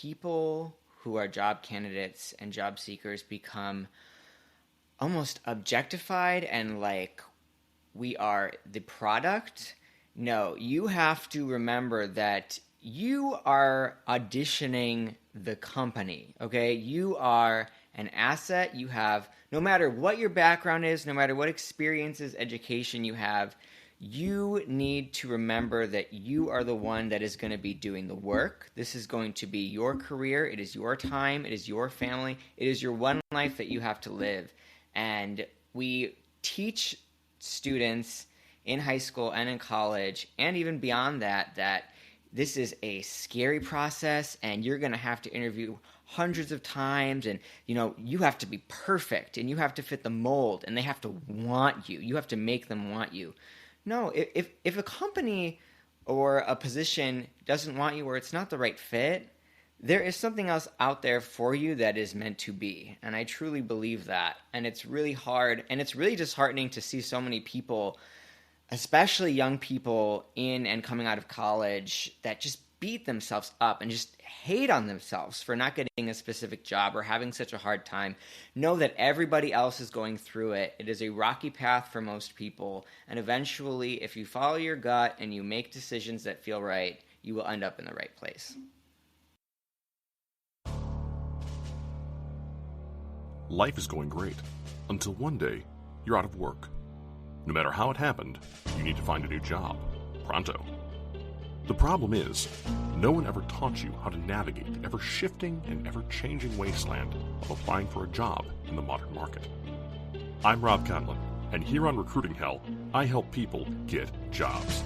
people who are job candidates and job seekers become almost objectified and like we are the product. No, you have to remember that you are auditioning the company, okay? You are an asset. You have, no matter what your background is, no matter what experiences, education you have, you need to remember that you are the one that is going to be doing the work. This is going to be your career. It is your time. It is your family. It is your one life that you have to live. And we teach students in high school and in college and even beyond that, that this is a scary process and you're going to have to interview hundreds of times and, you know, you have to be perfect and you have to fit the mold and they have to want you. You have to make them want you. No, if a company or a position doesn't want you or it's not the right fit, there is something else out there for you that is meant to be. And I truly believe that. And it's really hard and it's really disheartening to see so many people, especially young people in and coming out of college, that just beat themselves up and just hate on themselves for not getting a specific job or having such a hard time. Know that everybody else is going through it. It is a rocky path for most people. And eventually, if you follow your gut and you make decisions that feel right, you will end up in the right place. Life is going great until one day you're out of work. No matter how it happened, you need to find a new job, pronto. The problem is, no one ever taught you how to navigate the ever-shifting and ever-changing wasteland of applying for a job in the modern market. I'm Rob Conlon, and here on Recruiting Hell, I help people get jobs.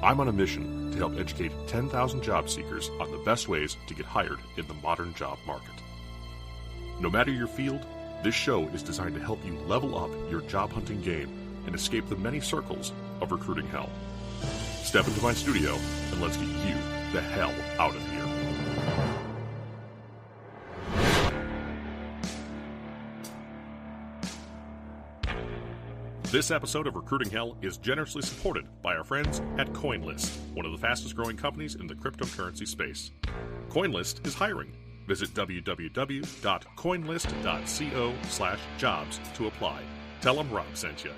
I'm on a mission to help educate 10,000 job seekers on the best ways to get hired in the modern job market. No matter your field, this show is designed to help you level up your job hunting game and escape the many circles of recruiting hell. Step into my studio and let's get you the hell out of here. This episode of Recruiting Hell is generously supported by our friends at CoinList, one of the fastest growing companies in the cryptocurrency space. CoinList is hiring. Visit www.coinlist.co/jobs to apply. Tell them Rob sent you.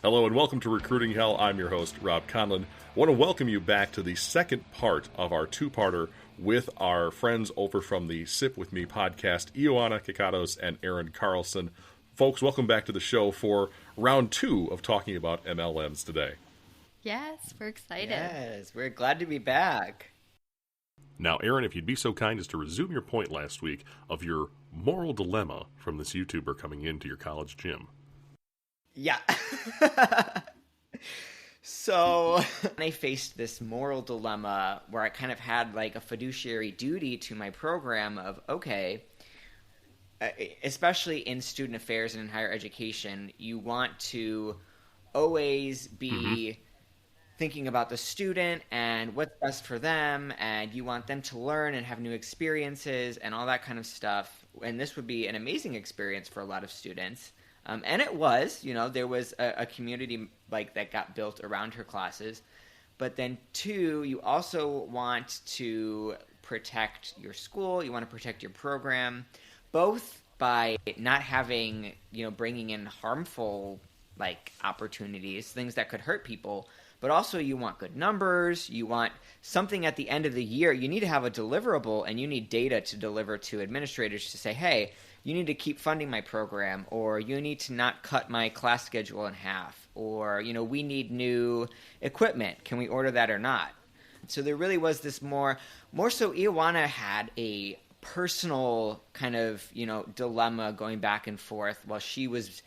Hello and welcome to Recruiting Hell. I'm your host, Rob Conlon. I want to welcome you back to the second part of our two-parter with our friends over from the Sip With Me podcast, Ioanna Kekatos and Aaron Carlson. Folks, welcome back to the show for round 2 of talking about MLMs today. Yes, we're excited. Yes, we're glad to be back. Now, Aaron, if you'd be so kind as to resume your point last week of your moral dilemma from this YouTuber coming into your college gym. Yeah. So I faced this moral dilemma where I kind of had like a fiduciary duty to my program of, okay, especially in student affairs and in higher education, you want to always be thinking about the student and what's best for them, and you want them to learn and have new experiences and all that kind of stuff. And this would be an amazing experience for a lot of students. And it was, you know, there was a community like that got built around her classes. But then 2, you also want to protect your school. You want to protect your program, both by not having, you know, bringing in harmful like opportunities, things that could hurt people. But also you want good numbers. You want something at the end of the year. You need to have a deliverable and you need data to deliver to administrators to say, hey, you need to keep funding my program, or you need to not cut my class schedule in half, or, you know, we need new equipment. Can we order that or not? So there really was this more so Ioanna had a personal kind of, you know, dilemma going back and forth while she was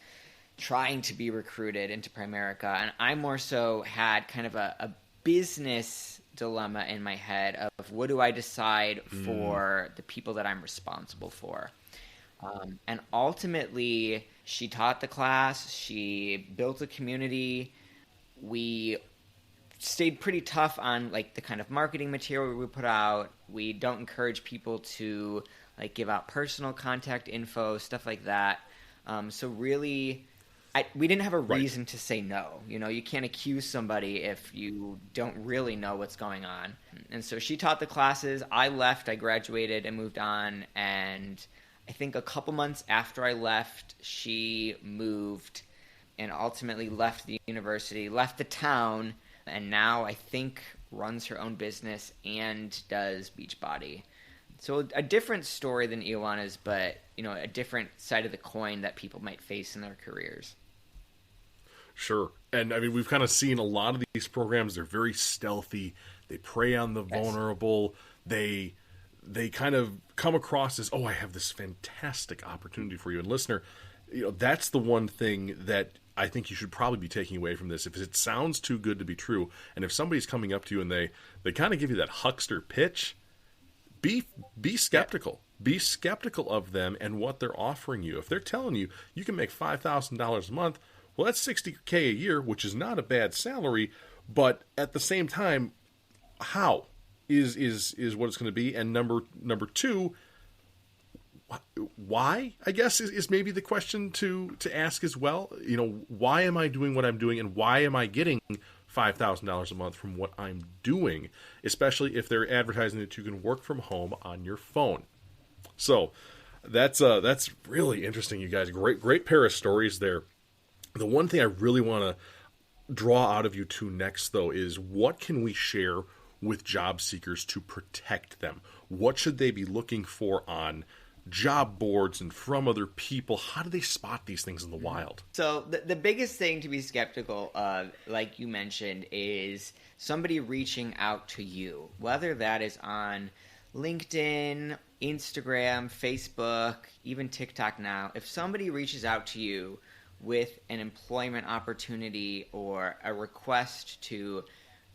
trying to be recruited into Primerica. And I more so had kind of a business dilemma in my head of what do I decide for the people that I'm responsible for. And ultimately, she taught the class, she built a community, we stayed pretty tough on like the kind of marketing material we put out. We don't encourage people to like give out personal contact info, stuff like that. So really, we didn't have a reason to say no. You can't accuse somebody if you don't really know what's going on. And so she taught the classes. I left, I graduated and moved on. And I think a couple months after I left, she moved and ultimately left the university, left the town, and now I think runs her own business and does Beachbody. So a different story than Ioanna's, but a different side of the coin that people might face in their careers. Sure. And I mean, we've kind of seen a lot of these programs. They're very stealthy. They prey on the vulnerable. They kind of come across as, oh, I have this fantastic opportunity for you. And listener, that's the one thing that I think you should probably be taking away from this. If it sounds too good to be true, and if somebody's coming up to you and they kind of give you that huckster pitch, be skeptical. Be skeptical of them and what they're offering you. If they're telling you you can make $5,000 a month, well, that's $60K a year, which is not a bad salary. But at the same time, how is what it's going to be? And number two, why, I guess, is maybe the question to ask as well. Why am I doing what I'm doing, and why am I getting $5,000 a month from what I'm doing, especially if they're advertising that you can work from home on your phone. So that's really interesting, you guys. Great pair of stories there. The one thing I really want to draw out of you two next, though, is what can we share with job seekers to protect them? What should they be looking for on job boards and from other people? How do they spot these things in the wild? So the biggest thing to be skeptical of, like you mentioned, is somebody reaching out to you, whether that is on LinkedIn, Instagram, Facebook, even TikTok now. If somebody reaches out to you with an employment opportunity or a request to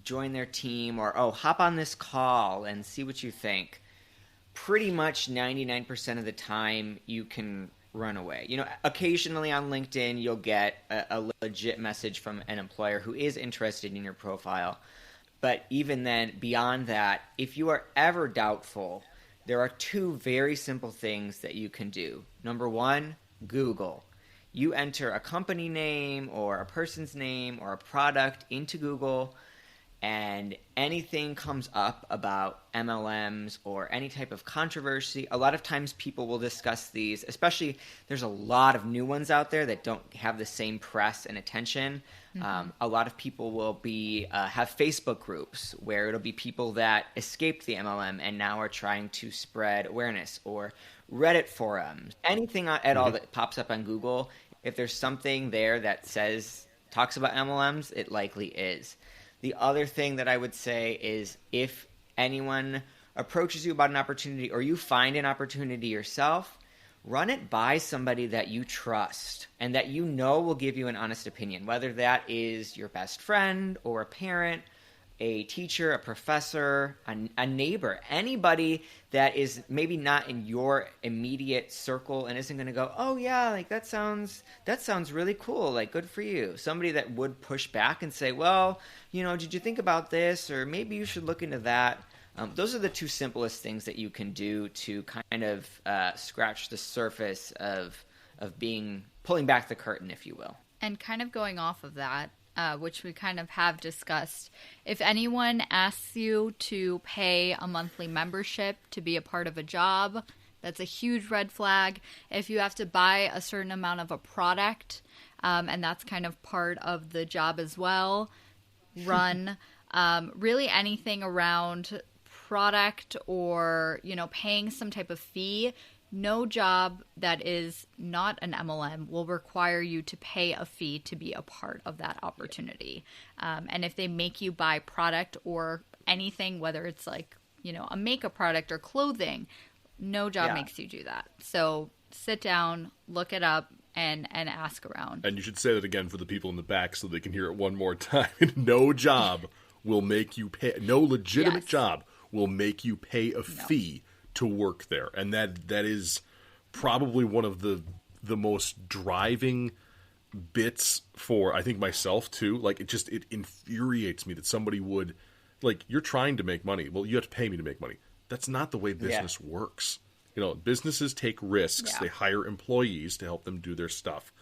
join their team, or, oh, hop on this call and see what you think, pretty much 99% of the time you can run away. Occasionally on LinkedIn you'll get a legit message from an employer who is interested in your profile. But even then, beyond that, if you are ever doubtful, there are two very simple things that you can do. Number one, Google. You enter a company name or a person's name or a product into Google, and anything comes up about MLMs or any type of controversy. A lot of times people will discuss these, especially there's a lot of new ones out there that don't have the same press and attention. Mm-hmm. A lot of people will be have Facebook groups where it'll be people that escaped the MLM and now are trying to spread awareness, or Reddit forums. Anything at all that pops up on Google, if there's something there that talks about MLMs, it likely is. The other thing that I would say is, if anyone approaches you about an opportunity or you find an opportunity yourself, run it by somebody that you trust and that you know will give you an honest opinion, whether that is your best friend or a parent, a teacher, a professor, a neighbor, anybody that is maybe not in your immediate circle and isn't going to go, oh yeah, like that sounds really cool, like good for you. Somebody that would push back and say, well, did you think about this, or maybe you should look into that. Those are the two simplest things that you can do to kind of scratch the surface of pulling back the curtain, if you will. And kind of going off of that, which we kind of have discussed, if anyone asks you to pay a monthly membership to be a part of a job, that's a huge red flag. If you have to buy a certain amount of a product, and that's kind of part of the job as well, run. Really anything around product or, paying some type of fee. No job that is not an MLM will require you to pay a fee to be a part of that opportunity. And if they make you buy product or anything, whether it's like, a makeup product or clothing, no job makes you do that. So sit down, look it up, and ask around. And you should say that again for the people in the back so they can hear it one more time. No job will make you pay. No legitimate job will make you pay a fee to work there. And that is probably one of the most driving bits for, I think, myself too. Like, it infuriates me that somebody would, like, you're trying to make money. Well, you have to pay me to make money. That's not the way business works. businesses take risks. Yeah. They hire employees to help them do their stuff.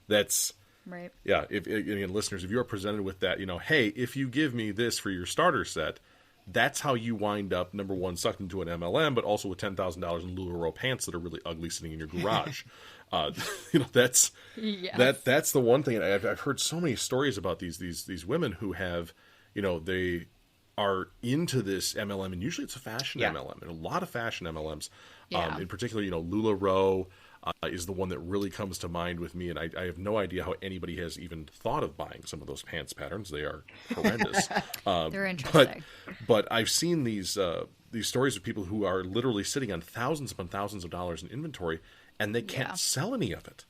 That's Right. yeah. If again, listeners, if you are presented with that, hey, if you give me this for your starter set, that's how you wind up, number one, sucked into an MLM, but also with $10,000 in LuLaRoe pants that are really ugly sitting in your garage. That's Yes. that's the one thing. I've heard so many stories about these women who have, they are into this MLM, and usually it's a fashion MLM, and a lot of fashion MLMs. Yeah. In particular, LuLaRoe is the one that really comes to mind with me, and I have no idea how anybody has even thought of buying some of those pants patterns. They are horrendous. They're interesting. But I've seen these stories of people who are literally sitting on thousands upon thousands of dollars in inventory, and they can't sell any of it.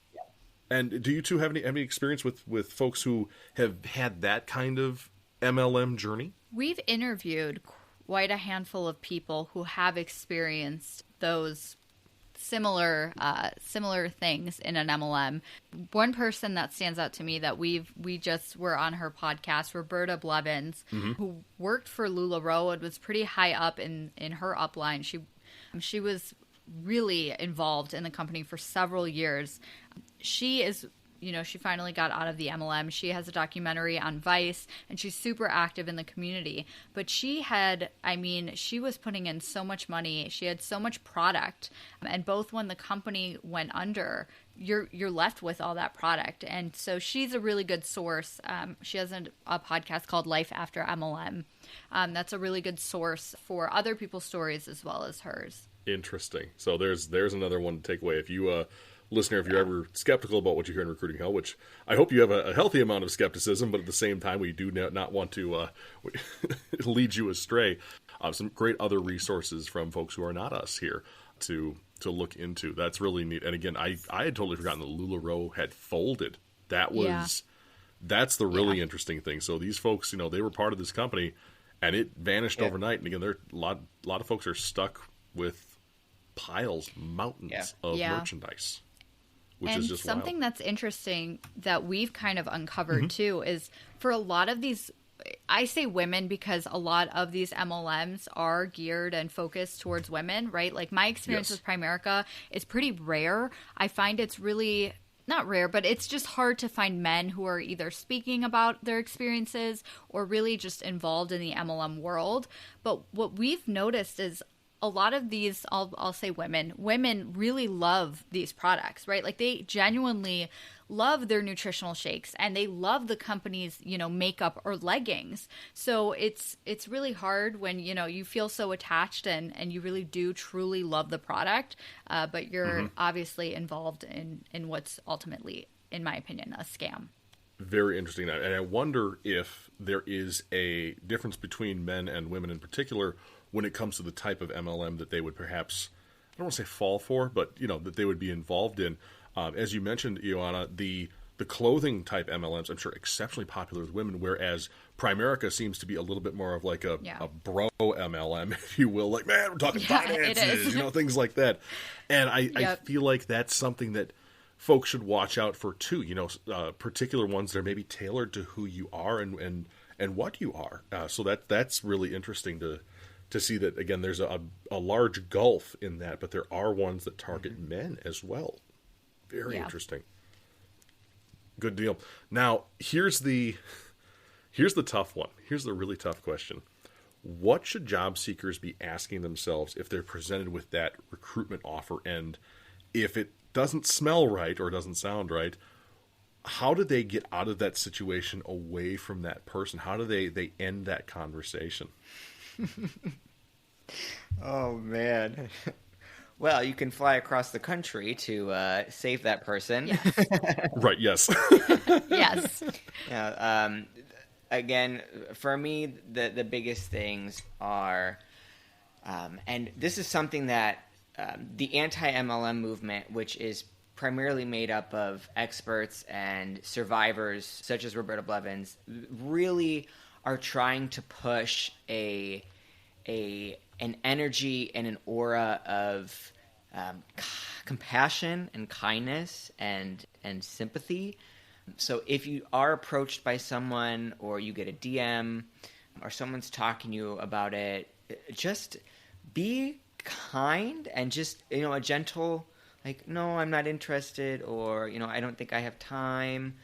And do you two have any experience with folks who have had that kind of MLM journey? We've interviewed quite a handful of people who have experienced those similar things in an MLM. One person that stands out to me that we just were on her podcast, Roberta Blevins, who worked for LuLaRoe and was pretty high up in her upline. She was really involved in the company for several years. She is, she finally got out of the MLM. She has a documentary on Vice, and she's super active in the community. But she was putting in so much money. She had so much product. And both when the company went under, you're left with all that product. And so she's a really good source. She has a podcast called Life After MLM. That's a really good source for other people's stories as well as hers. Interesting. So there's another one to take away. If you listener, if you're ever skeptical about what you hear in Recruiting Hell, which I hope you have a healthy amount of skepticism, but at the same time, we do not want to lead you astray. Some great other resources from folks who are not us here to look into. That's really neat. And again, I had totally forgotten that LuLaRoe had folded. That's the really interesting thing. So these folks, they were part of this company, and it vanished overnight. And again, there a lot of folks are stuck with mountains of merchandise. Which is just something wild. That's interesting that we've kind of uncovered too is for a lot of these, I say women because a lot of these MLMs are geared and focused towards women, right? Like my experience with Primerica is pretty rare. I find it's really not rare, but it's just hard to find men who are either speaking about their experiences or really just involved in the MLM world. But what we've noticed is a lot of these, I'll say women really love these products, right? Like they genuinely love their nutritional shakes and they love the company's, makeup or leggings. So it's really hard when, you feel so attached and you really do truly love the product, but you're obviously involved in what's ultimately, in my opinion, a scam. Very interesting. And I wonder if there is a difference between men and women in particular when it comes to the type of MLM that they would perhaps, I don't want to say fall for, but, that they would be involved in. As you mentioned, Ioanna, the clothing type MLMs, I'm sure, exceptionally popular with women, whereas Primerica seems to be a little bit more of like a bro MLM, if you will. Like, man, we're talking finances, things like that. And I feel like that's something that folks should watch out for too. Particular ones that are maybe tailored to who you are and what you are. So that's really interesting to see that, again, there's a large gulf in that, but there are ones that target men as well. Very interesting. Good deal. Now, here's the tough one. Here's the really tough question. What should job seekers be asking themselves if they're presented with that recruitment offer? And if it doesn't smell right or doesn't sound right, how do they get out of that situation away from that person? How do they end that conversation? Oh, man. Well, you can fly across the country to save that person. Yes. Right, yes. Yes. Again, for me, the biggest things are, and this is something that the anti-MLM movement, which is primarily made up of experts and survivors such as Roberta Blevins, really are trying to push an energy and an aura of compassion and kindness and sympathy. So if you are approached by someone or you get a DM or someone's talking to you about it, just be kind and just, a gentle, like, no, I'm not interested, or, I don't think I have time.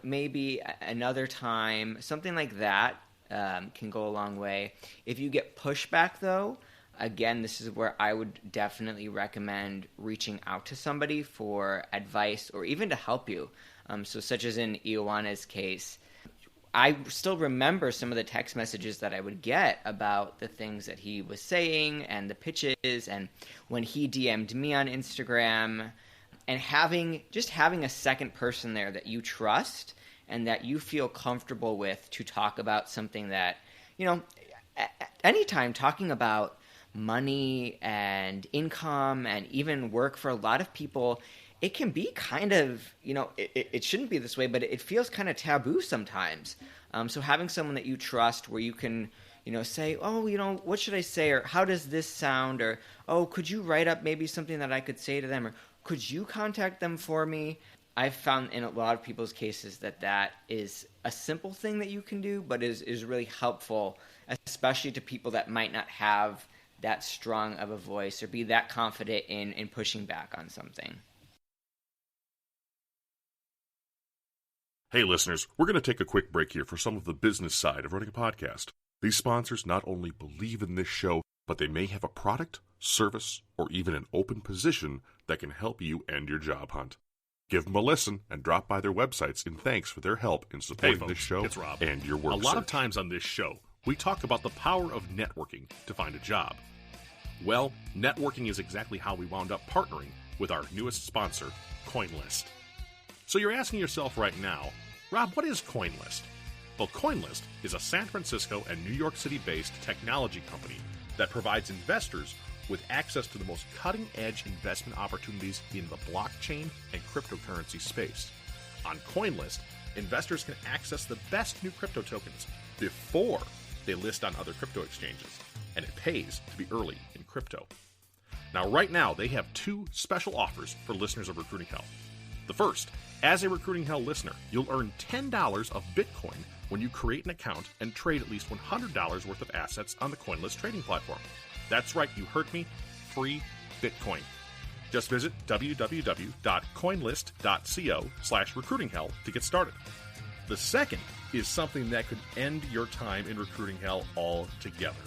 Maybe another time, something like that can go a long way. If you get pushback, though, again, this is where I would definitely recommend reaching out to somebody for advice or even to help you. So such as in Ioanna's case, I still remember some of the text messages that I would get about the things that he was saying and the pitches, and when he DM'd me on Instagram, and having a second person there that you trust and that you feel comfortable with to talk about something that, anytime talking about money and income and even work, for a lot of people, it can be kind of, it shouldn't be this way, but it feels kind of taboo sometimes. So having someone that you trust where you can, say, oh, what should I say? Or how does this sound? Or, oh, could you write up maybe something that I could say to them? Or could you contact them for me? I've found in a lot of people's cases that is a simple thing that you can do, but is really helpful, especially to people that might not have that strong of a voice or be that confident in pushing back on something. Hey listeners, we're going to take a quick break here for some of the business side of running a podcast. These sponsors not only believe in this show, but they may have a product, service, or even an open position that can help you end your job hunt. Give them a listen and drop by their websites in thanks for their help in supporting this show it's Rob. and your work A lot search. of times on this show, we talk about the power of networking to find a job. Well, networking is exactly how we wound up partnering with our newest sponsor, CoinList. So you're asking yourself right now, Rob, what is CoinList? Well, CoinList is a San Francisco and New York City-based technology company that provides investors with access to the most cutting-edge investment opportunities in the blockchain and cryptocurrency space. On CoinList, investors can access the best new crypto tokens before they list on other crypto exchanges, and it pays to be early in crypto. Now, right now, they have two special offers for listeners of Recruiting Hell. The first, as a Recruiting Hell listener, you'll earn $10 of Bitcoin when you create an account and trade at least $100 worth of assets on the CoinList trading platform. That's right, you heard me, free Bitcoin. Just visit www.coinlist.co/recruitinghell to get started. The second is something that could end your time in recruiting hell altogether.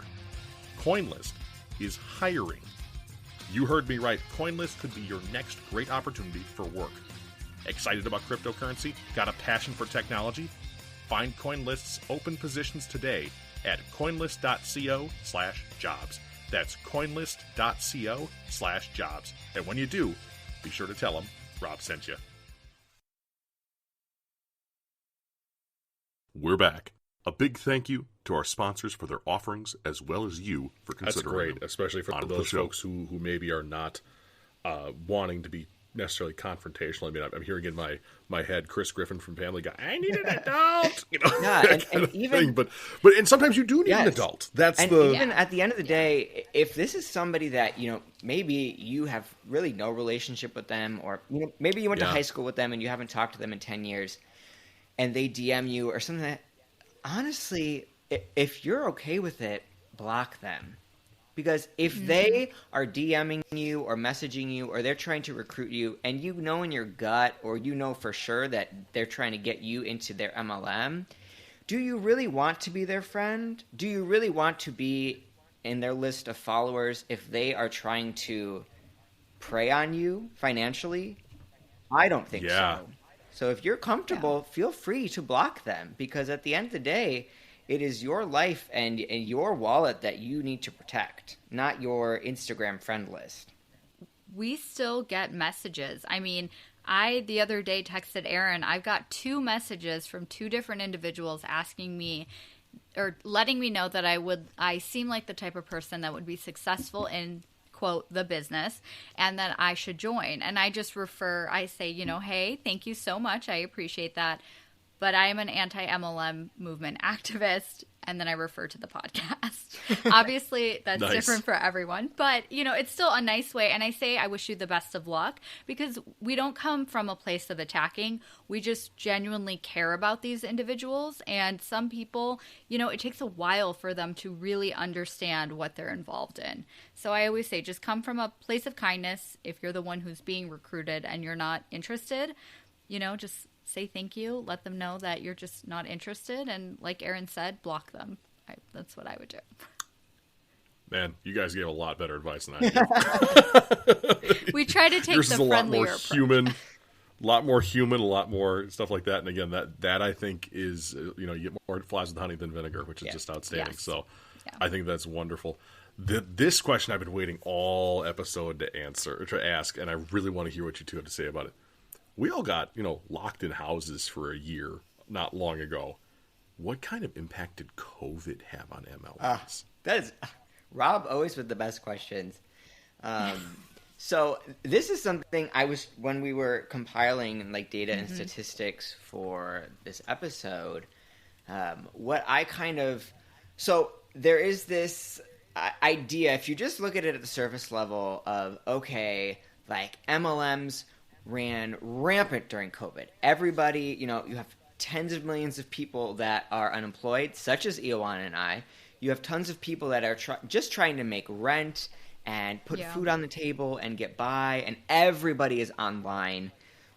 CoinList is hiring. You heard me right, CoinList could be your next great opportunity for work. Excited about cryptocurrency? Got a passion for technology? Find CoinList's open positions today at coinlist.co/jobs. That's coinlist.co/jobs. And when you do, be sure to tell them Rob sent you. We're back. A big thank you to our sponsors for their offerings, as well as you for That's considering great, them especially for on the those show. folks who maybe are not wanting to be necessarily confrontational. I mean, I'm hearing in my head Chris Griffin from Family Guy, I need an adult, Yeah, and even but sometimes you do need an adult. That's even at the end of the day, if this is somebody that maybe you have really no relationship with them, or maybe you went to high school with them and you haven't talked to them in 10 years, and they DM you or something that, honestly, if you're okay with it, block them. Because if they are DMing you or messaging you or they're trying to recruit you and you know in your gut or you know for sure that they're trying to get you into their MLM, do you really want to be their friend? Do you really want to be in their list of followers if they are trying to prey on you financially? I don't think so. So if you're comfortable, feel free to block them, because at the end of the day, it is your life and your wallet that you need to protect, not your Instagram friend list. We still get messages. I mean, I, the other day, texted Arron. I've got 2 messages from 2 different individuals asking me or letting me know that I seem like the type of person that would be successful in, quote, the business, and that I should join. And I just I say, hey, thank you so much. I appreciate that. but I am an anti-MLM movement activist, and then I refer to the podcast. Obviously, that's Nice. different for everyone, but, it's still a nice way. And I say I wish you the best of luck because we don't come from a place of attacking. We just genuinely care about these individuals. And some people, it takes a while for them to really understand what they're involved in. So I always say just come from a place of kindness. If you're the one who's being recruited and you're not interested, just say thank you, let them know that you're just not interested, and like Aaron said, block them. That's what I would do. Man, you guys gave a lot better advice than I did. We try to take Yours the is a lot friendlier more approach. human, a lot more stuff like that. And again, that I think is, you get more flies with honey than vinegar, which is just outstanding. Yes. So Yeah. I think that's wonderful. This question I've been waiting all episode to ask, and I really want to hear what you two have to say about it. We all got, locked in houses for a year not long ago. What kind of impact did COVID have on MLMs? That is Rob always with the best questions. So this is something when we were compiling like data and statistics for this episode, so there is this idea, if you just look at it at the surface level of, okay, like MLMs ran rampant during COVID. Everybody, you have tens of millions of people that are unemployed, such as Ioanna and I. You have tons of people that are just trying to make rent and put food on the table and get by, and everybody is online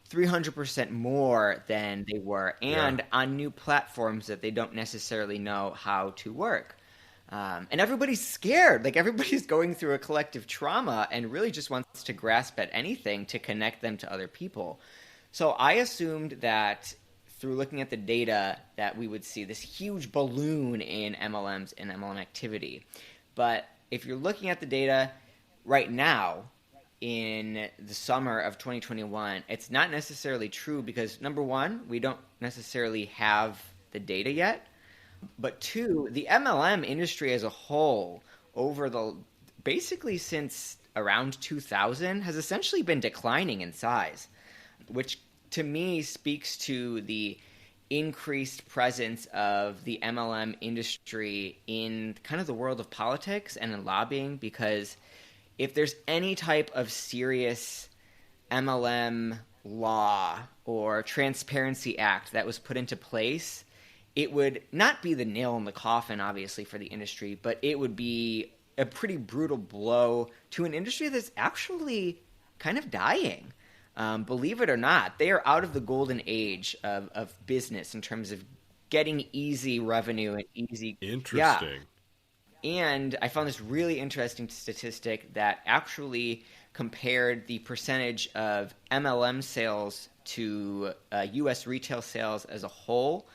300% more than they were, and on new platforms that they don't necessarily know how to work. And everybody's scared. Like, everybody's going through a collective trauma and really just wants to grasp at anything to connect them to other people. So I assumed that through looking at the data that we would see this huge balloon in MLMs and MLM activity. But if you're looking at the data right now in the summer of 2021, it's not necessarily true because, number one, we don't necessarily have the data yet. But two, the MLM industry as a whole, basically since around 2000, has essentially been declining in size, which to me speaks to the increased presence of the MLM industry in kind of the world of politics and in lobbying, because if there's any type of serious MLM law or Transparency Act that was put into place, it would not be the nail in the coffin, obviously, for the industry, but it would be a pretty brutal blow to an industry that's actually kind of dying. Believe it or not, they are out of the golden age of business in terms of getting easy revenue and easy... Interesting. Yeah. And I found this really interesting statistic that actually compared the percentage of MLM sales to U.S. retail sales as a whole.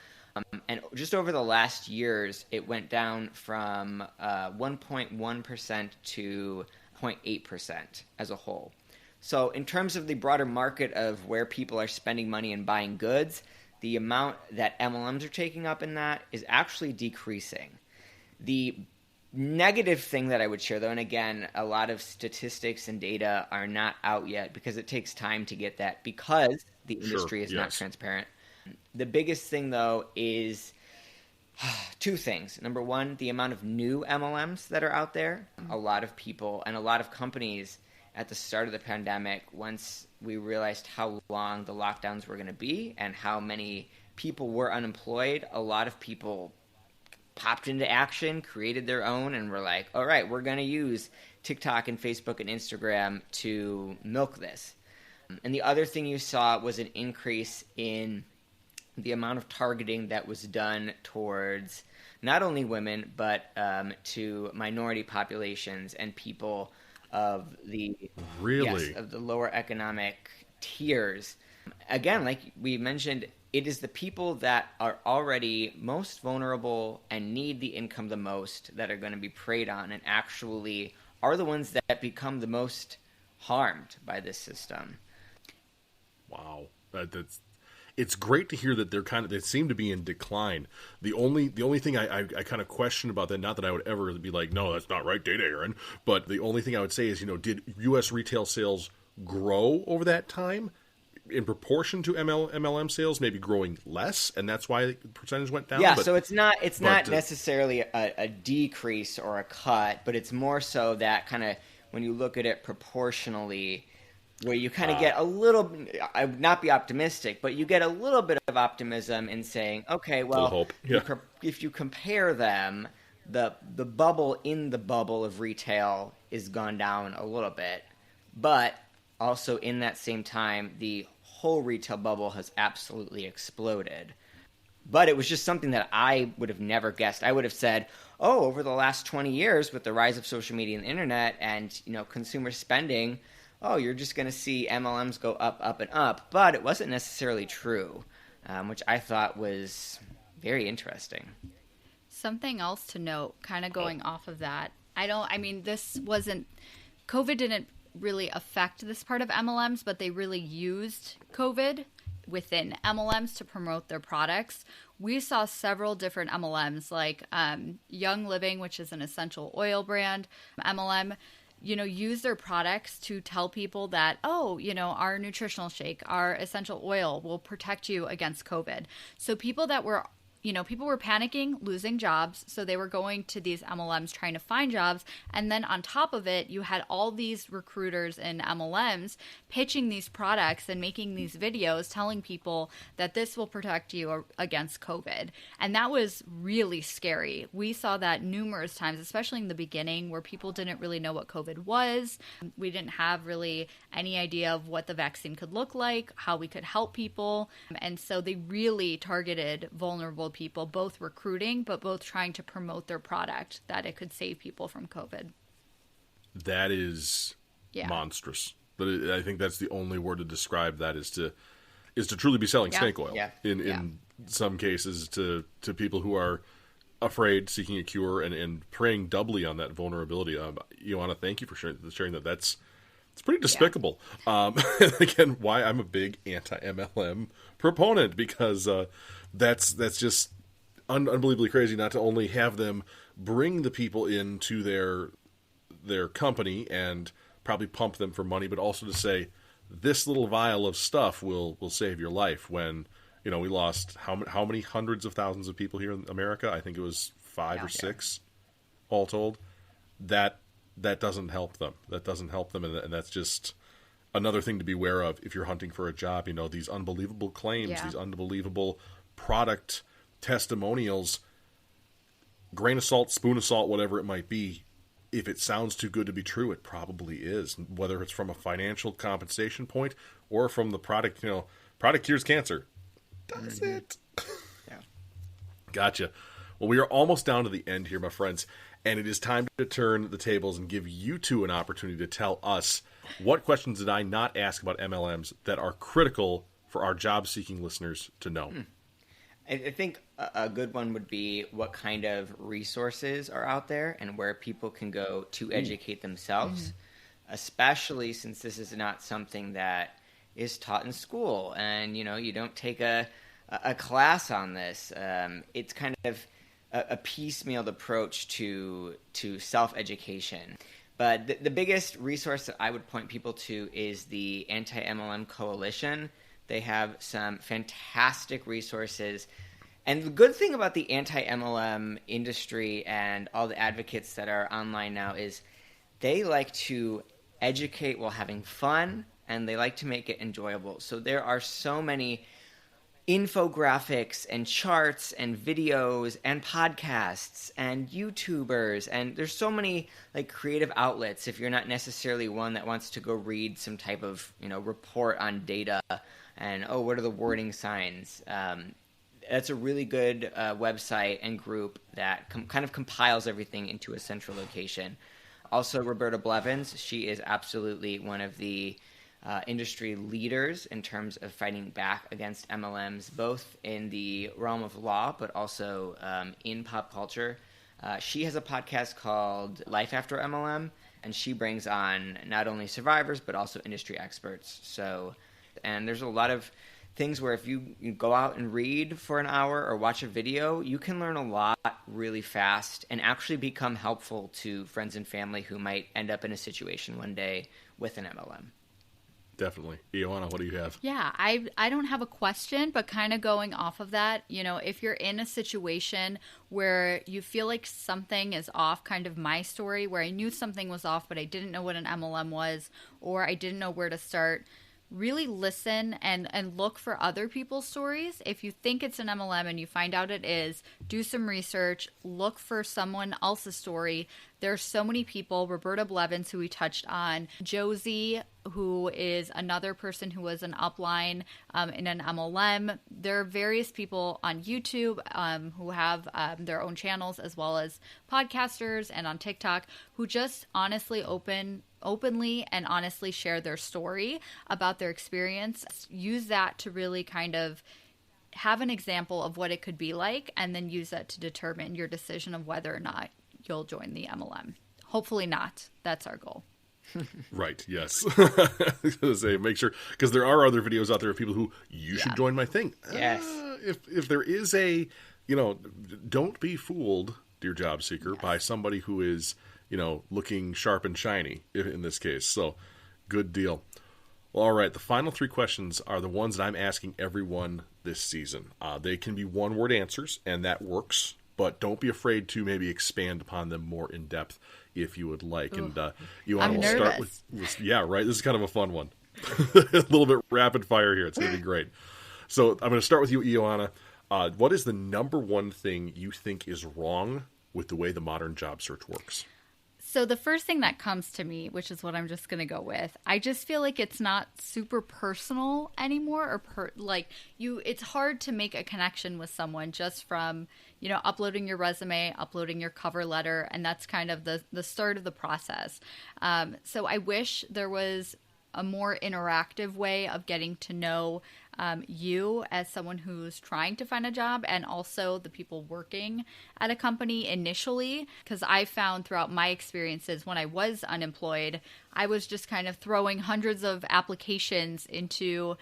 And just over the last years, it went down from 1.1% to 0.8% as a whole. So in terms of the broader market of where people are spending money and buying goods, the amount that MLMs are taking up in that is actually decreasing. The negative thing that I would share, though, and again, a lot of statistics and data are not out yet because it takes time to get that because the industry is not transparent. The biggest thing, though, is two things. Number one, the amount of new MLMs that are out there. A lot of people and a lot of companies at the start of the pandemic, once we realized how long the lockdowns were going to be and how many people were unemployed, a lot of people popped into action, created their own, and were like, all right, we're going to use TikTok and Facebook and Instagram to milk this. And the other thing you saw was an increase in the amount of targeting that was done towards not only women, but to minority populations and people of the of the lower economic tiers. Again, like we mentioned, it is the people that are already most vulnerable and need the income the most that are going to be preyed on and actually are the ones that become the most harmed by this system. Wow. It's great to hear that they seem to be in decline. The only thing I kind of question about that, not that I would ever be like, no, that's not right data, Aaron, but the only thing I would say is, did U.S. retail sales grow over that time? in proportion to MLM sales, maybe growing less, and that's why the percentage went down. Yeah, so it's not necessarily a decrease or a cut, but it's more so that kind of when you look at it proportionally, where you kind of get a little, I would not be optimistic, but you get a little bit of optimism in saying, okay, well, hope. Yeah. if you compare them, the bubble in the bubble of retail is gone down a little bit, but also in that same time, the whole retail bubble has absolutely exploded. But it was just something that I would have never guessed. I would have said, oh, over the last 20 years with the rise of social media and the internet and, consumer spending, oh, you're just going to see MLMs go up, up, and up. But it wasn't necessarily true, which I thought was very interesting. Something else to note, kind of going off of that, COVID didn't really affect this part of MLMs, but they really used COVID within MLMs to promote their products. We saw several different MLMs, like Young Living, which is an essential oil brand MLM, use their products to tell people that, our nutritional shake, our essential oil will protect you against COVID. So people were panicking, losing jobs, so they were going to these MLMs trying to find jobs, and then on top of it, you had all these recruiters in MLMs pitching these products and making these videos telling people that this will protect you against COVID. And that was really scary. We saw that numerous times, especially in the beginning, where people didn't really know what COVID was. We didn't have really any idea of what the vaccine could look like, how we could help people, and so they really targeted vulnerable people, both recruiting, but both trying to promote their product that it could save people from COVID. That is monstrous. But I think that's the only word to describe that is to truly be selling snake oil. Yeah. In some cases to people who are afraid, seeking a cure, and preying doubly on that vulnerability. Ioanna, thank you for sharing that. It's pretty despicable. Yeah. Again, why I'm a big anti-MLM proponent, because that's just unbelievably crazy not to only have them bring the people into their company and probably pump them for money, but also to say this little vial of stuff will save your life. When we lost how many hundreds of thousands of people here in America? I think it was 5 or 6 all told. That doesn't help them. That doesn't help them, and that's just another thing to be aware of if you're hunting for a job. These unbelievable claims, these unbelievable product testimonials, grain of salt, spoon of salt, whatever it might be. If it sounds too good to be true, it probably is. Whether it's from a financial compensation point or from the product, product cures cancer. Does it? Yeah. Gotcha. Well, we are almost down to the end here, my friends, and it is time to turn the tables and give you two an opportunity to tell us what questions did I not ask about MLMs that are critical for our job-seeking listeners to know. I think a good one would be what kind of resources are out there and where people can go to educate themselves, especially since this is not something that is taught in school, and you don't take a class on this. It's kind of a piecemealed approach to self-education. But the biggest resource that I would point people to is the Anti-MLM Coalition. They have some fantastic resources. And the good thing about the anti-MLM industry and all the advocates that are online now is they like to educate while having fun, and they like to make it enjoyable. So there are so many infographics and charts and videos and podcasts and YouTubers, and there's so many creative outlets if you're not necessarily one that wants to go read some type of report on data and what are the warning signs. That's a really good website and group that kind of compiles everything into a central location. Also, Roberta Blevins, she is absolutely one of the industry leaders in terms of fighting back against MLMs, both in the realm of law, but also in pop culture. She has a podcast called Life After MLM, and she brings on not only survivors, but also industry experts. And there's a lot of things where if you go out and read for an hour or watch a video, you can learn a lot really fast and actually become helpful to friends and family who might end up in a situation one day with an MLM. definitely. Ioanna, what do you have? Yeah, I don't have a question, but kind of going off of that, if you're in a situation where you feel like something is off, kind of my story where I knew something was off, but I didn't know what an MLM was, or I didn't know where to start, really listen and look for other people's stories. If you think it's an MLM and you find out it is, do some research, look for someone else's story. There's so many people, Roberta Blevins, who we touched on, Josie, who is another person who was an upline in an MLM. There are various people on YouTube who have their own channels, as well as podcasters and on TikTok, who just openly and honestly share their story about their experience. Use that to really kind of have an example of what it could be like, and then use that to determine your decision of whether or not you'll join the MLM. Hopefully not. That's our goal. Right, yes. I was going to say, make sure, because there are other videos out there of people who, you should join my thing. Yes. If there is don't be fooled, dear job seeker, by somebody who is, looking sharp and shiny in this case. So, good deal. Well, all right, the final 3 questions are the ones that I'm asking everyone this season. They can be one-word answers, and that works, but don't be afraid to maybe expand upon them more in depth if you would like. Ooh, and Ioanna, I'm we'll nervous. start with, yeah, right? This is kind of a fun one. A little bit rapid fire here. It's going to be great. So I'm going to start with you, Ioanna. What is the number one thing you think is wrong with the way the modern job search works? So the first thing that comes to me, which is what I'm just going to go with, I just feel like it's not super personal anymore, or it's hard to make a connection with someone just from, uploading your resume, uploading your cover letter, and that's kind of the start of the process. So I wish there was a more interactive way of getting to know you as someone who's trying to find a job, and also the people working at a company initially. Because I found throughout my experiences when I was unemployed, I was just kind of throwing hundreds of applications into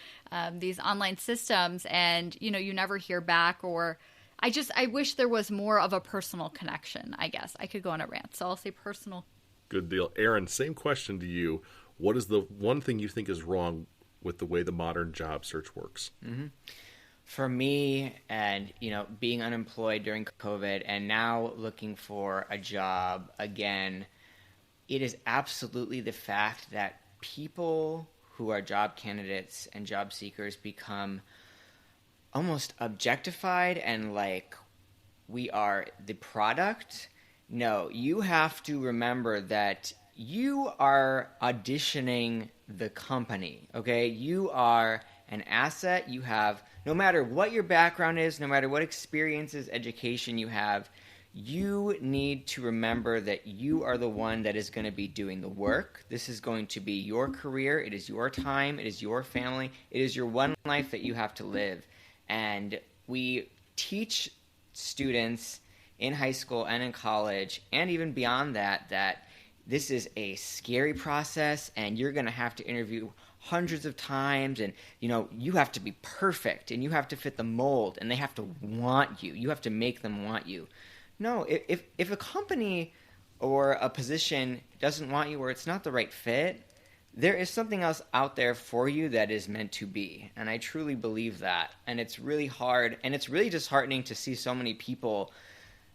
these online systems, and you never hear back. Or I wish there was more of a personal connection. I guess I could go on a rant, so I'll say personal. Good deal. Arron, same question to you. What is the one thing you think is wrong with the way the modern job search works? Mm-hmm. For me, and being unemployed during COVID and now looking for a job again, it is absolutely the fact that people who are job candidates and job seekers become almost objectified and like we are the product. No, you have to remember that you are auditioning the company, okay? You are an asset. You have, no matter what your background is, no matter what experiences, education you have, you need to remember that you are the one that is going to be doing the work. This is going to be your career. It is your time. It is your family. It is your one life that you have to live. And we teach students in high school and in college, and even beyond that, that this is a scary process, and you're going to have to interview hundreds of times, and you have to be perfect, and you have to fit the mold, and they have to want you. You have to make them want you. No, if a company or a position doesn't want you, or it's not the right fit, there is something else out there for you that is meant to be, and I truly believe that. And it's really hard, and it's really disheartening to see so many people,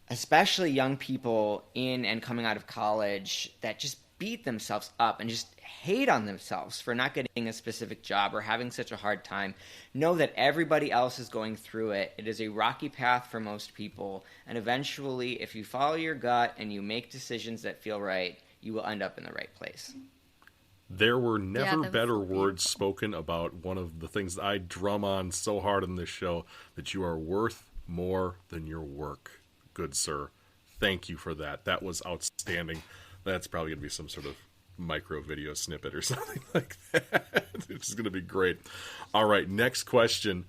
especially young people in and coming out of college, that just beat themselves up and just hate on themselves for not getting a specific job or having such a hard time. Know that everybody else is going through it. It is a rocky path for most people, and eventually, if you follow your gut and you make decisions that feel right, you will end up in the right place. There were never better words spoken about one of the things that I drum on so hard in this show, that you are worth more than your work. Good sir. Thank you for that. That was outstanding. That's probably going to be some sort of micro video snippet or something like that. It's going to be great. All right, next question.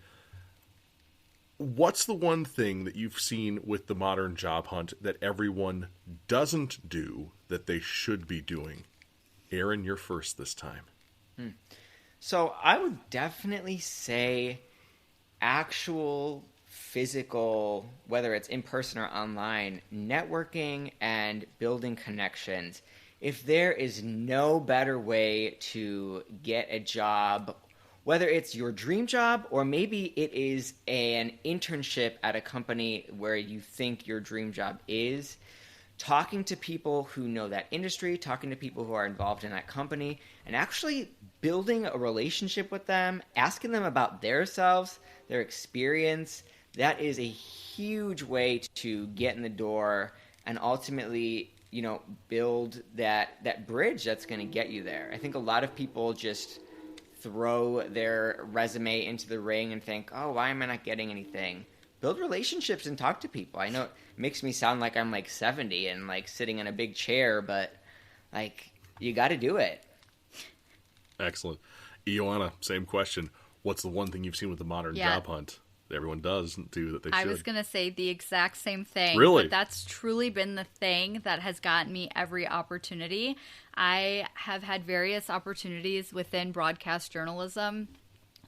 What's the one thing that you've seen with the modern job hunt that everyone doesn't do that they should be doing? Arron, you're first this time. So I would definitely say actual physical, whether it's in person or online, networking and building connections if there is no better way to get a job, whether it's your dream job or maybe it is an internship at a company where you think your dream job is, talking to people who know that industry, talking to people who are involved in that company, and actually building a relationship with them, asking them about themselves, their experience, that is a huge way to get in the door and ultimately, build that bridge that's going to get you there. I think a lot of people just throw their resume into the ring and think, oh, why am I not getting anything? Build relationships and talk to people. I know it makes me sound like I'm like 70 and like sitting in a big chair, but like you got to do it. Excellent. Ioanna, same question. What's the one thing you've seen with the modern job hunt that everyone does do that they should? I was going to say the exact same thing. Really? But that's truly been the thing that has gotten me every opportunity. I have had various opportunities within broadcast journalism,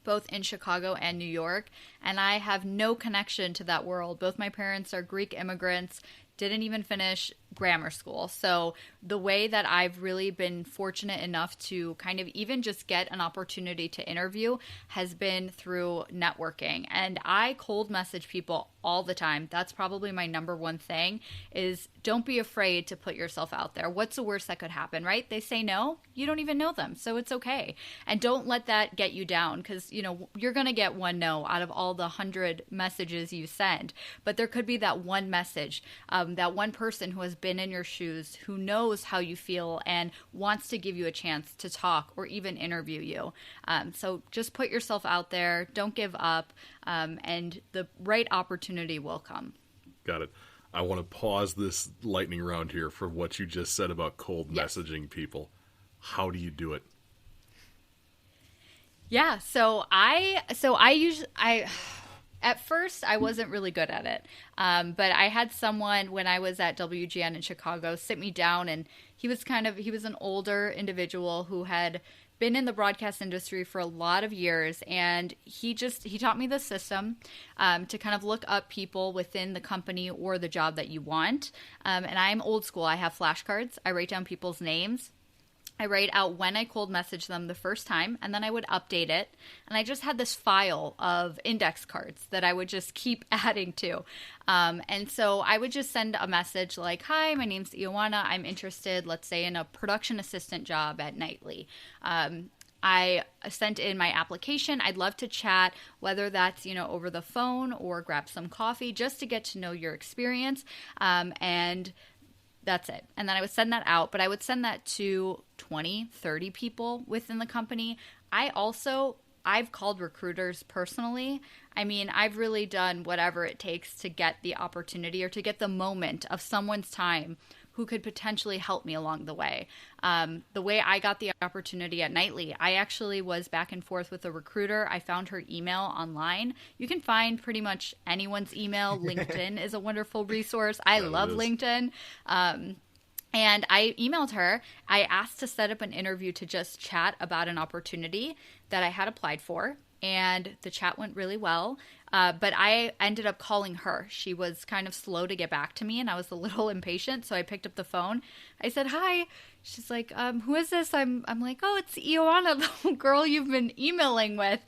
both in Chicago and New York, and I have no connection to that world. Both my parents are Greek immigrants, didn't even finish grammar school. So the way that I've really been fortunate enough to kind of even just get an opportunity to interview has been through networking. And I cold message people all the time. That's probably my number one thing is don't be afraid to put yourself out there. What's the worst that could happen, right? They say no, you don't even know them. So it's okay. And don't let that get you down because, you're going to get one no out of all the 100 messages you send. But there could be that one message, that one person who has been in your shoes, who knows how you feel and wants to give you a chance to talk or even interview you. So just put yourself out there. Don't give up. And the right opportunity will come. Got it. I want to pause this lightning round here for what you just said about cold messaging people. How do you do it? Yeah, at first, I wasn't really good at it, but I had someone when I was at WGN in Chicago sit me down, and he was an older individual who had been in the broadcast industry for a lot of years, and he taught me the system to kind of look up people within the company or the job that you want, and I'm old school. I have flashcards. I write down people's names. I write out when I cold message them the first time, and then I would update it. And I just had this file of index cards that I would just keep adding to. And so I would just send a message like, hi, my name's Ioanna. I'm interested, let's say, in a production assistant job at Nightly. I sent in my application. I'd love to chat, whether that's, over the phone or grab some coffee just to get to know your experience. And that's it. And then I would send that out, but I would send that to 20, 30 people within the company. I've called recruiters personally. I mean, I've really done whatever it takes to get the opportunity or to get the moment of someone's time who could potentially help me along the way. The way I got the opportunity at Nightly, I actually was back and forth with a recruiter. I found her email online. You can find pretty much anyone's email. LinkedIn is a wonderful resource. I love LinkedIn. And I emailed her. I asked to set up an interview to just chat about an opportunity that I had applied for. And the chat went really well. But I ended up calling her. She was kind of slow to get back to me, and I was a little impatient, so I picked up the phone. I said, hi. She's like, who is this? I'm like, oh, it's Ioanna, the girl you've been emailing with.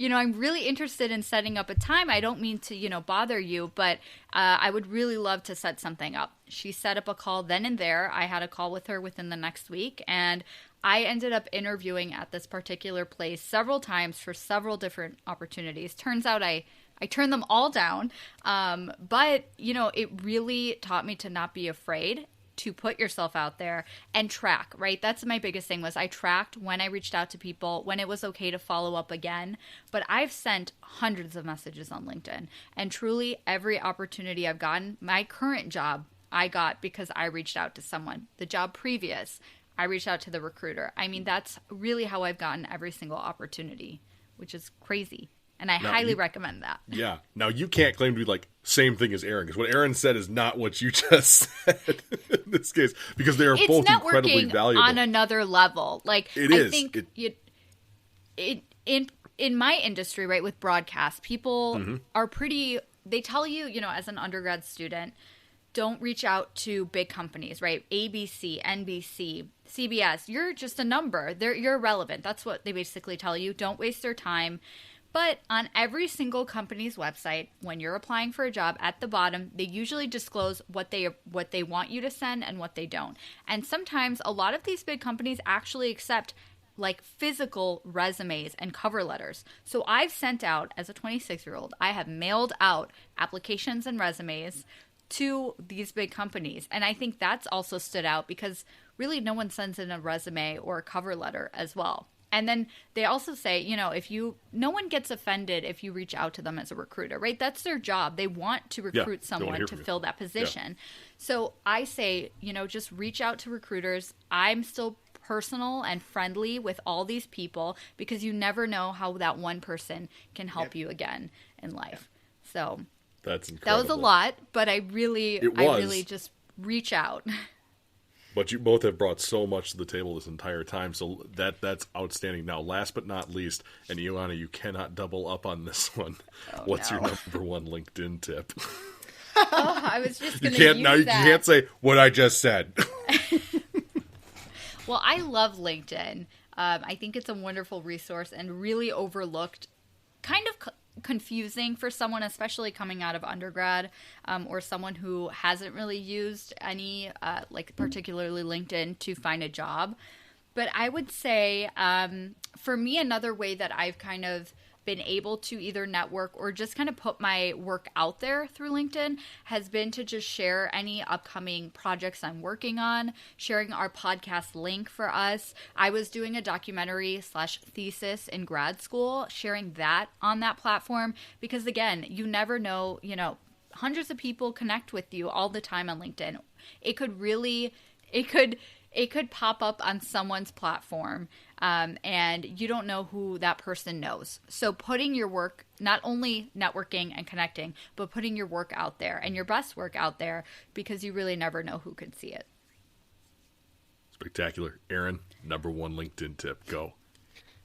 I'm really interested in setting up a time. I don't mean to, bother you, but I would really love to set something up. She set up a call then and there. I had a call with her within the next week, and I ended up interviewing at this particular place several times for several different opportunities. Turns out I turned them all down, but, it really taught me to not be afraid to put yourself out there and track, right? That's my biggest thing was I tracked when I reached out to people, when it was okay to follow up again. But I've sent hundreds of messages on LinkedIn, and truly every opportunity I've gotten, my current job, I got because I reached out to someone. The job previous, I reached out to the recruiter. I mean, that's really how I've gotten every single opportunity, which is crazy. And I highly recommend that. Yeah. Now, you can't claim to be like same thing as Aaron, because what Aaron said is not what you just said in this case, because they are both incredibly valuable. On another level. Like, I think in my industry, right, with broadcast, people are pretty, they tell you, as an undergrad student, don't reach out to big companies, right? ABC, NBC, CBS. You're just a number. You're irrelevant. That's what they basically tell you. Don't waste their time. But on every single company's website, when you're applying for a job, at the bottom, they usually disclose what they want you to send and what they don't. And sometimes a lot of these big companies actually accept like physical resumes and cover letters. So I've sent out, as a 26-year-old, I have mailed out applications and resumes to these big companies. And I think that's also stood out because really no one sends in a resume or a cover letter as well. And then they also say, no one gets offended if you reach out to them as a recruiter, right? That's their job. They want to recruit someone to fill that position. Yeah. So I say, just reach out to recruiters. I'm still personal and friendly with all these people because you never know how that one person can help you again in life. So that's incredible. That was a lot, but I really just reach out. But you both have brought so much to the table this entire time, so that's outstanding. Now, last but not least, and Ioanna, you cannot double up on this one. What's your number one LinkedIn tip? I was just going to use that. You can't say what I just said. Well, I love LinkedIn. I think it's a wonderful resource and really overlooked, kind of confusing for someone, especially coming out of undergrad, or someone who hasn't really used any, particularly LinkedIn to find a job. But I would say, for me, another way that I've kind of been able to either network or just kind of put my work out there through LinkedIn has been to just share any upcoming projects I'm working on, sharing our podcast link for us. I was doing a documentary/thesis in grad school, sharing that on that platform because, again, you never know, hundreds of people connect with you all the time on LinkedIn. It could pop up on someone's platform, and you don't know who that person knows. So putting your work, not only networking and connecting, but putting your work out there and your best work out there because you really never know who could see it. Spectacular. Aaron, number one LinkedIn tip, go.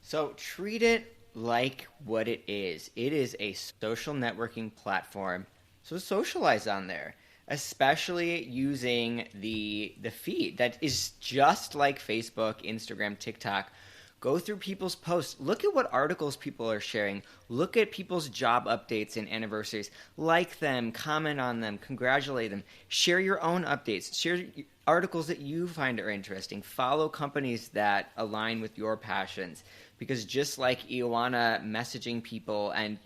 So treat it like what it is. It is a social networking platform. So socialize on there. Especially using the feed that is just like Facebook, Instagram, TikTok. Go through people's posts. Look at what articles people are sharing. Look at people's job updates and anniversaries. Like them, comment on them, congratulate them. Share your own updates. Share articles that you find are interesting. Follow companies that align with your passions. Because just like Ioanna messaging people and,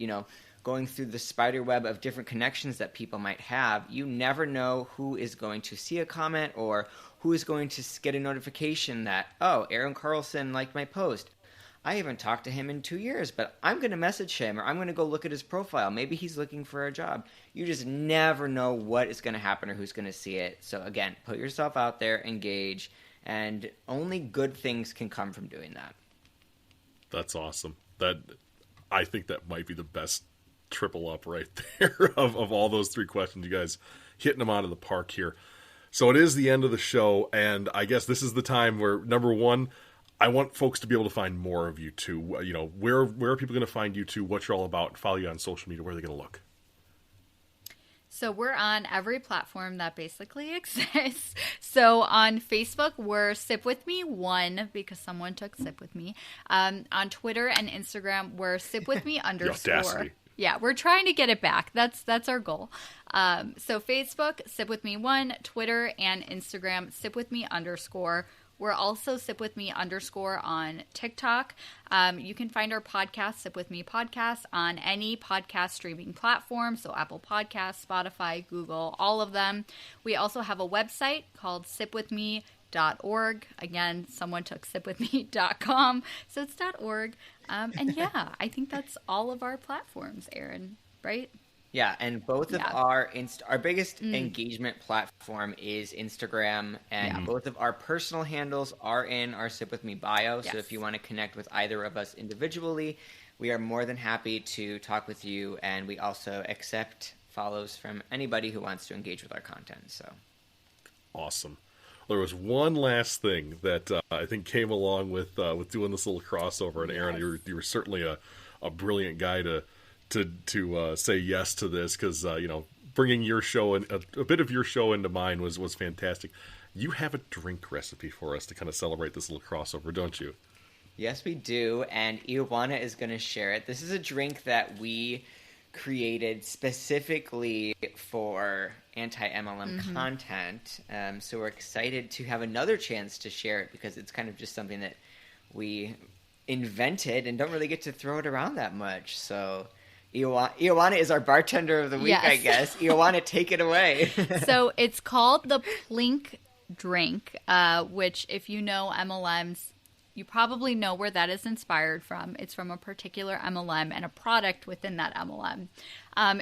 going through the spider web of different connections that people might have, you never know who is going to see a comment or who is going to get a notification that, oh, Aaron Carlson liked my post. I haven't talked to him in 2 years, but I'm going to message him or I'm going to go look at his profile. Maybe he's looking for a job. You just never know what is going to happen or who's going to see it. So again, put yourself out there, engage, and only good things can come from doing that. That's awesome. I think that might be the best triple up right there of all those three questions. You guys hitting them out of the park here. So it is the end of the show, and I guess this is the time where, number one, I want folks to be able to find more of you too. Where are people going to find you too? What you're all about? Follow you on social media. Where are they going to look? So we're on every platform that basically exists. So on Facebook, we're Sip With Me 1 because someone took Sip With Me. On Twitter and Instagram, we're Sip With Me _ The audacity. Yeah, we're trying to get it back. That's our goal. So Facebook, Sip With Me 1, Twitter and Instagram, Sip With Me _. We're also Sip With Me _ on TikTok. You can find our podcast, Sip With Me Podcast, on any podcast streaming platform. So Apple Podcasts, Spotify, Google, all of them. We also have a website called sipwithme.org. Again, someone took sipwithme.com. So it's .org. And yeah, I think that's all of our platforms, Aaron, right? Yeah, and both of our biggest engagement platform is Instagram, and both of our personal handles are in our Sip With Me bio. Yes. So if you want to connect with either of us individually, we are more than happy to talk with you, and we also accept follows from anybody who wants to engage with our content. So awesome. There was one last thing that I think came along with doing this little crossover, and Aaron, you were certainly a brilliant guy to say yes to this because bringing your show and a bit of your show into mine was fantastic. You have a drink recipe for us to kind of celebrate this little crossover, don't you? Yes, we do, and Ioanna is going to share it. This is a drink that we created specifically for anti-MLM content, so we're excited to have another chance to share it because it's kind of just something that we invented and don't really get to throw it around that much. So Ioanna is our bartender of the week, I guess. Ioanna, take it away. So it's called the Plink drink, which if you know MLMs, you probably know where that is inspired from. It's from a particular MLM and a product within that MLM.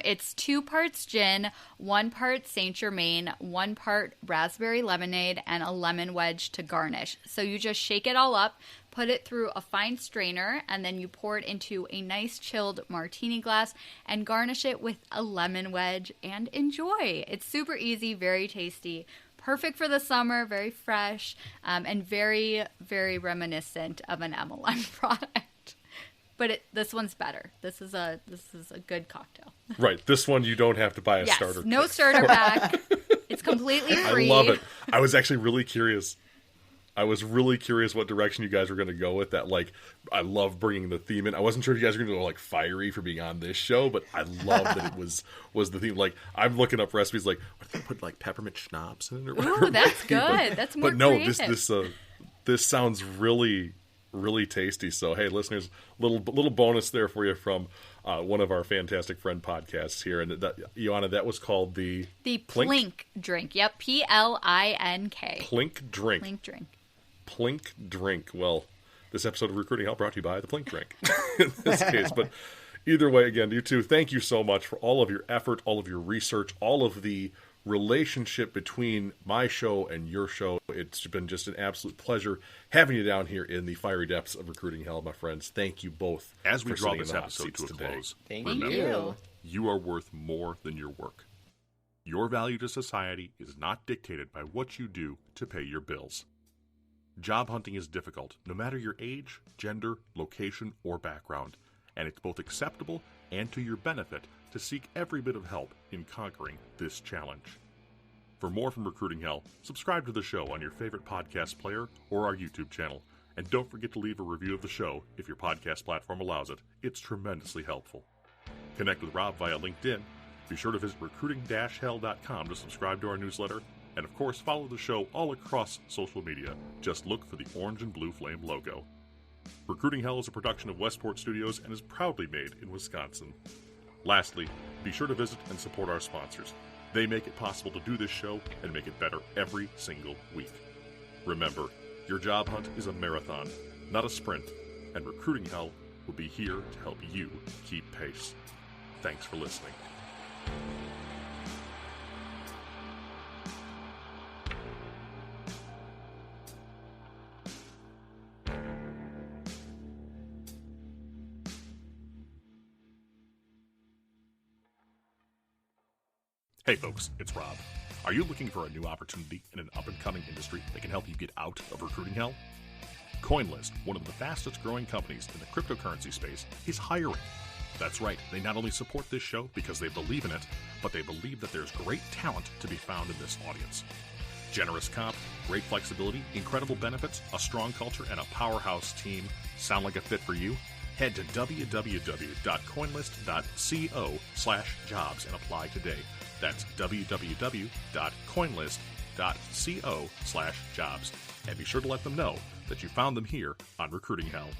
It's 2 parts gin, 1 part Saint Germain, 1 part raspberry lemonade, and a lemon wedge to garnish. So you just shake it all up, put it through a fine strainer, and then you pour it into a nice chilled martini glass and garnish it with a lemon wedge and enjoy. It's super easy, very tasty. Perfect for the summer, very fresh, and very, very reminiscent of an MLM product. But this one's better. This is a good cocktail. Right. This one you don't have to buy a starter kit. No starter pack. It's completely free. I love it. I was actually really curious. What direction you guys were going to go with that. Like, I love bringing the theme in. I wasn't sure if you guys were going to go like fiery for being on this show, but I love that it was the theme. Like, I'm looking up recipes like, what do they put, like peppermint schnapps in it or whatever? Ooh, that's good. That's more creative. No, this sounds really, really tasty. So, hey, listeners, little bonus there for you from one of our fantastic friend podcasts here. And Ioanna, that was called the Plink drink. Yep, Plink. Plink drink. Plink drink. Plink drink. Well, this episode of Recruiting Hell brought to you by the Plink drink in this case. But either way, again, you two, thank you so much for all of your effort, all of your research, all of the relationship between my show and your show. It's been just an absolute pleasure having you down here in the fiery depths of Recruiting Hell, my friends. Thank you both. As we draw this episode to a close, remember, you are worth more than your work. Your value to society is not dictated by what you do to pay your bills. Job hunting is difficult, no matter your age, gender, location, or background, and it's both acceptable and to your benefit to seek every bit of help in conquering this challenge. For more from Recruiting Hell, subscribe to the show on your favorite podcast player or our YouTube channel, and don't forget to leave a review of the show if your podcast platform allows it. It's tremendously helpful. Connect with Rob via LinkedIn. Be sure to visit recruiting-hell.com to subscribe to our newsletter. And of course, follow the show all across social media. Just look for the orange and blue flame logo. Recruiting Hell is a production of Westport Studios and is proudly made in Wisconsin. Lastly, be sure to visit and support our sponsors. They make it possible to do this show and make it better every single week. Remember, your job hunt is a marathon, not a sprint, and Recruiting Hell will be here to help you keep pace. Thanks for listening. Hey folks, it's Rob. Are you looking for a new opportunity in an up-and-coming industry that can help you get out of recruiting hell? CoinList, one of the fastest growing companies in the cryptocurrency space, is hiring. That's right, they not only support this show because they believe in it, but they believe that there's great talent to be found in this audience. Generous comp, great flexibility, incredible benefits, a strong culture, and a powerhouse team. Sound like a fit for you? Head to www.coinlist.co/jobs and apply today. That's www.coinlist.co/jobs. And be sure to let them know that you found them here on Recruiting Hell.